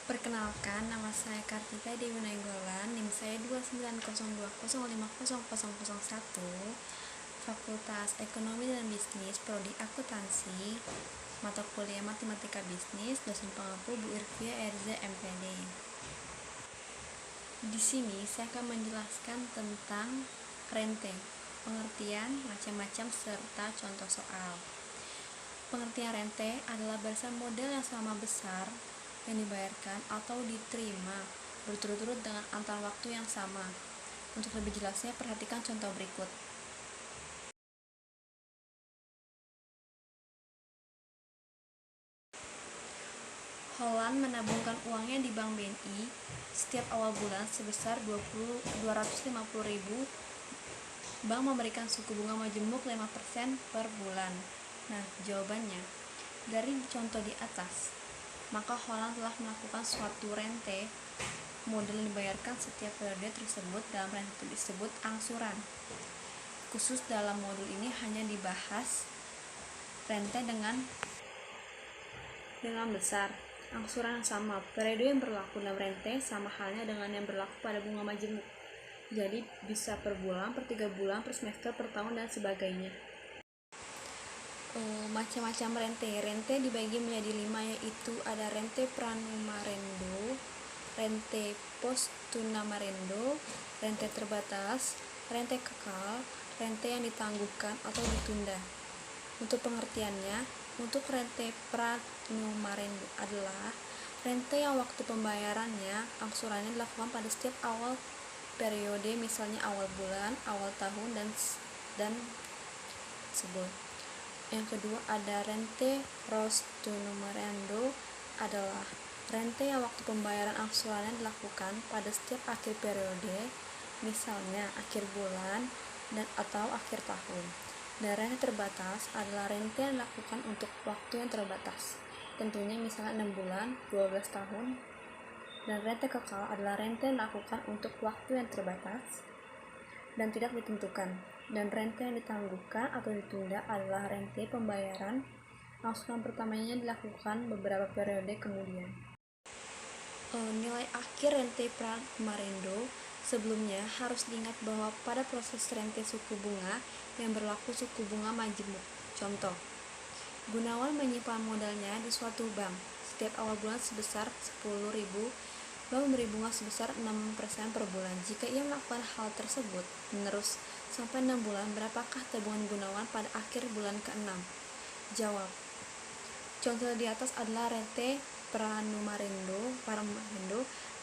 Perkenalkan, nama saya Kartika Dewi Nainggolan, NIM saya 2902050001, Fakultas Ekonomi dan Bisnis, Prodi Akuntansi, mata kuliah Matematika Bisnis, dosen pengampu Bu Irvia Erza MPD. Di sini saya akan menjelaskan tentang rente, pengertian, macam-macam, serta contoh soal. Pengertian rente adalah barisan modal yang sama besar yang dibayarkan atau diterima berturut-turut dengan antar waktu yang sama. Untuk lebih jelasnya, perhatikan contoh berikut. Holland menabungkan uangnya di Bank BNI setiap awal bulan sebesar 250.000. Bank memberikan suku bunga majemuk 5% per bulan. Nah, jawabannya dari contoh di atas, maka Holland telah melakukan suatu rente modal yang dibayarkan setiap periode tersebut. Dalam rente disebut angsuran. Khusus dalam modul ini hanya dibahas rente dengan besar. Angsuran yang sama, periode yang berlaku dalam rente sama halnya dengan yang berlaku pada bunga majemuk. Jadi bisa per bulan, per 3 bulan, per semester, per tahun, dan sebagainya. Macam-macam rente dibagi menjadi 5, yaitu ada rente pranumarendo, rente postunamarendo, rente terbatas, rente kekal, rente yang ditangguhkan atau ditunda. Untuk pengertiannya, untuk rente pranumarendo adalah rente yang waktu pembayarannya angsurannya dilakukan pada setiap awal periode, misalnya awal bulan, awal tahun, dan sebut. Yang kedua ada rente postunamarendo adalah rente yang waktu pembayaran angsurannya dilakukan pada setiap akhir periode, misalnya akhir bulan dan atau akhir tahun. Dan rente terbatas adalah rente yang dilakukan untuk waktu yang terbatas, tentunya misalnya 6 bulan, 12 tahun. Dan rente kekal adalah rente yang dilakukan untuk waktu yang terbatas dan tidak ditentukan. Dan rente yang ditangguhkan atau ditunda adalah rente pembayaran angsuran pertamanya dilakukan beberapa periode kemudian. Nilai akhir rente pranumarendo sebelumnya harus diingat bahwa pada proses rente suku bunga yang berlaku suku bunga majemuk. Contoh, Gunawan menyimpan modalnya di suatu bank setiap awal bulan sebesar 10.000. Bank memberi bunga sebesar 6% per bulan. Jika ia melakukan hal tersebut menerus sampai 6 bulan, berapakah tabungan Gunawan pada akhir bulan ke-6? Jawab. Contoh di atas adalah rente pranumarendo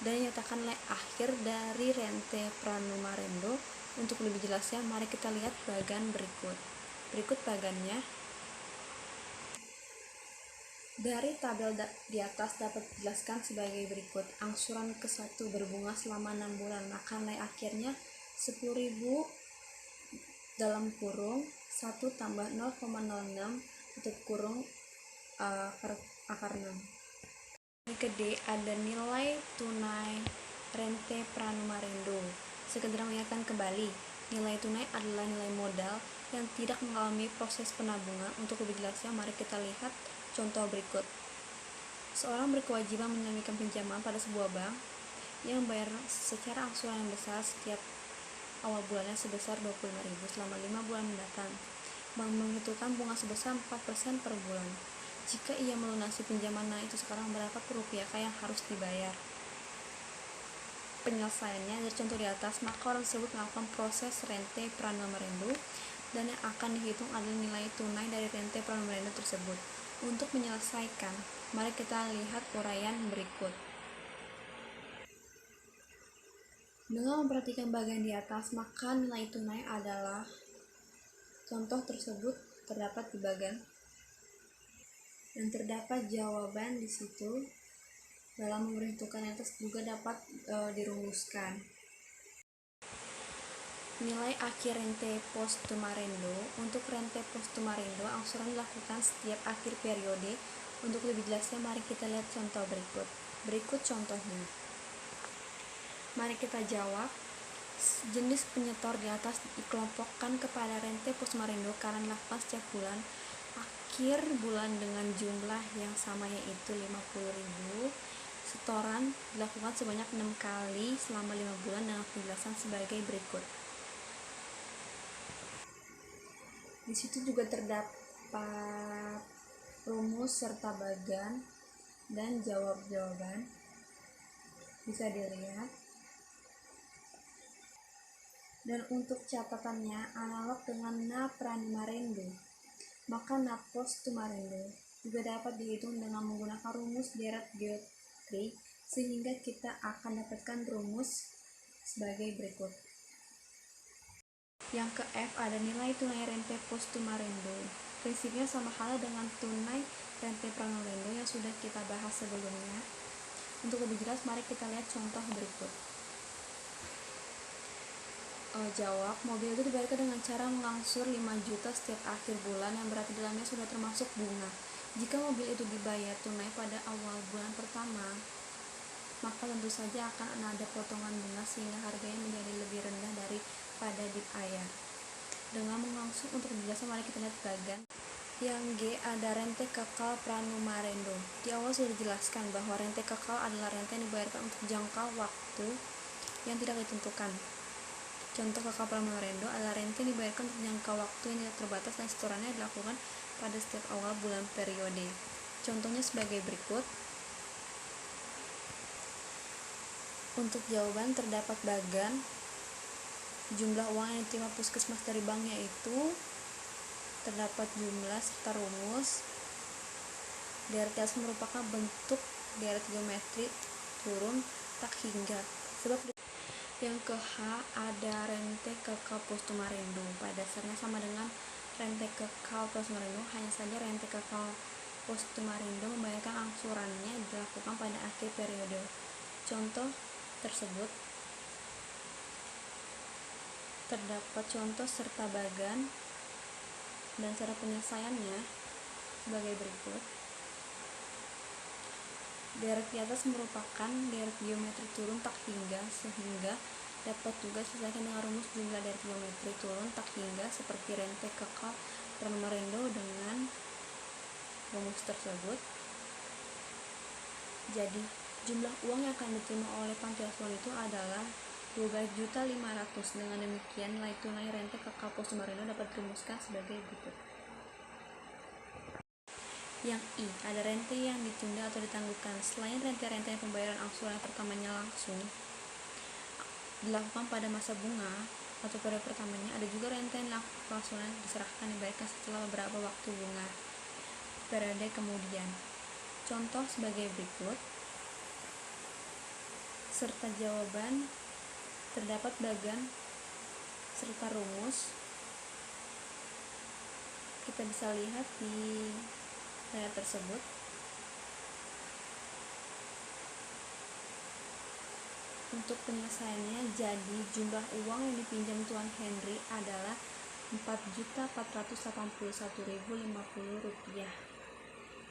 dan dinyatakan nilai akhir dari rente pranumarendo. Untuk lebih jelasnya, mari kita lihat bagan berikut. Berikut bagannya. Dari tabel di atas dapat dijelaskan sebagai berikut. Angsuran ke-1 berbunga selama 6 bulan, maka nilai akhirnya 10.000 dalam kurung 1 tambah 0,06 tutup kurung akar 6. Yang kedua ada nilai tunai rente pranumarendo. Sekedar mengingatkan kembali, nilai tunai adalah nilai modal yang tidak mengalami proses penabungan. Untuk lebih jelasnya, mari kita lihat contoh berikut. Seorang berkewajiban menyelesaikan pinjaman pada sebuah bank yang membayar secara angsuran yang besar setiap awal bulannya sebesar 25.000 selama 5 bulan mendatang. Bank menentukan bunga sebesar 4% per bulan. Jika ia melunasi pinjaman itu sekarang, berapa rupiah yang harus dibayar? Penyelesaiannya dari contoh di atas, maka orang tersebut melakukan proses rente pranumarendo dan yang akan dihitung adalah nilai tunai dari rente pranumarendo tersebut. Untuk menyelesaikan, mari kita lihat uraian berikut. Dengan memperhatikan bagian di atas, maka nilai tunai adalah contoh tersebut terdapat di bagian dan terdapat jawaban di situ. Dalam memperhitungkan atas juga dapat dirumuskan. Nilai akhir rente postumarendo. Untuk rente postumarendo, angsuran dilakukan setiap akhir periode. Untuk lebih jelasnya, mari kita lihat contoh berikut. Berikut contohnya. Mari kita jawab. Jenis penyetor di atas dikelompokkan kepada rente postumarendo karena dilakukan setiap bulan akhir bulan dengan jumlah yang sama, yaitu 50.000 Setoran dilakukan sebanyak 6 kali selama 5 bulan dengan penjelasan sebagai berikut. Di situ juga terdapat rumus serta bagan dan jawab-jawaban. Bisa dilihat. Dan untuk catatannya analog dengan na pranimarendo, maka na postumarendo juga dapat dihitung dengan menggunakan rumus deret geometri, sehingga kita akan dapatkan rumus sebagai berikut. Yang ke F ada nilai tunai rente postumarendo. Prinsipnya sama halnya dengan tunai rente pramarendo yang sudah kita bahas sebelumnya. Untuk lebih jelas, mari kita lihat contoh berikut. Jawab, mobil itu dibayarkan dengan cara mengangsur 5 juta setiap akhir bulan, yang berarti dalamnya sudah termasuk bunga. Jika mobil itu dibayar tunai pada awal bulan pertama, maka tentu saja akan ada potongan bunga sehingga harganya menjadi lebih rendah daripada dibayar. Dengan mengangsur, untuk penjelasan mari kita lihat bagan. Yang G ada rente kekal pranumarendo. Di awal sudah dijelaskan bahwa rente kekal adalah rente yang dibayarkan untuk jangka waktu yang tidak ditentukan. Contoh kekal pranumarendo adalah rente yang dibayarkan untuk jangka waktu yang tidak terbatas dan setorannya dilakukan pada setiap awal bulan periode. Contohnya sebagai berikut. Untuk jawaban terdapat bagan. Jumlah uang yang diterima puskesmas dari bank yaitu terdapat jumlah serta rumus. Deret di atas merupakan bentuk deret geometri turun tak hingga. Sebab yang ke H ada rente kekal postumarendo. Pada dasarnya sama dengan rente kekal postumarendo, hanya saja rente kekal postumarendo membayarkan angsurannya dilakukan pada akhir periode. Contoh tersebut terdapat contoh serta bagan dan cara penyelesaiannya sebagai berikut. Deret di atas merupakan deret geometri turun tak hingga, sehingga dapat juga diselesaikan dengan rumus jumlah deret geometri turun tak hingga seperti rente kekal pranumarendo dengan rumus tersebut. Jadi jumlah uang yang akan diterima oleh panti asuhan itu adalah 12.500.000. Dengan demikian nilai tunai rente kekal postumarendo dapat dirumuskan sebagai berikut. Yang I ada rente yang ditunda atau ditangguhkan. Selain rente-rente pembayaran angsuran pertamanya langsung dilakukan pada masa bunga atau periode pertamanya, ada juga rente yang angsuran diserahkan dibayarkan setelah beberapa waktu bunga periode kemudian. Contoh sebagai berikut. Serta jawaban terdapat bagan serta rumus. Kita bisa lihat di layar tersebut. Untuk penyelesaiannya, jadi jumlah uang yang dipinjam Tuan Henry adalah Rp4.481.050.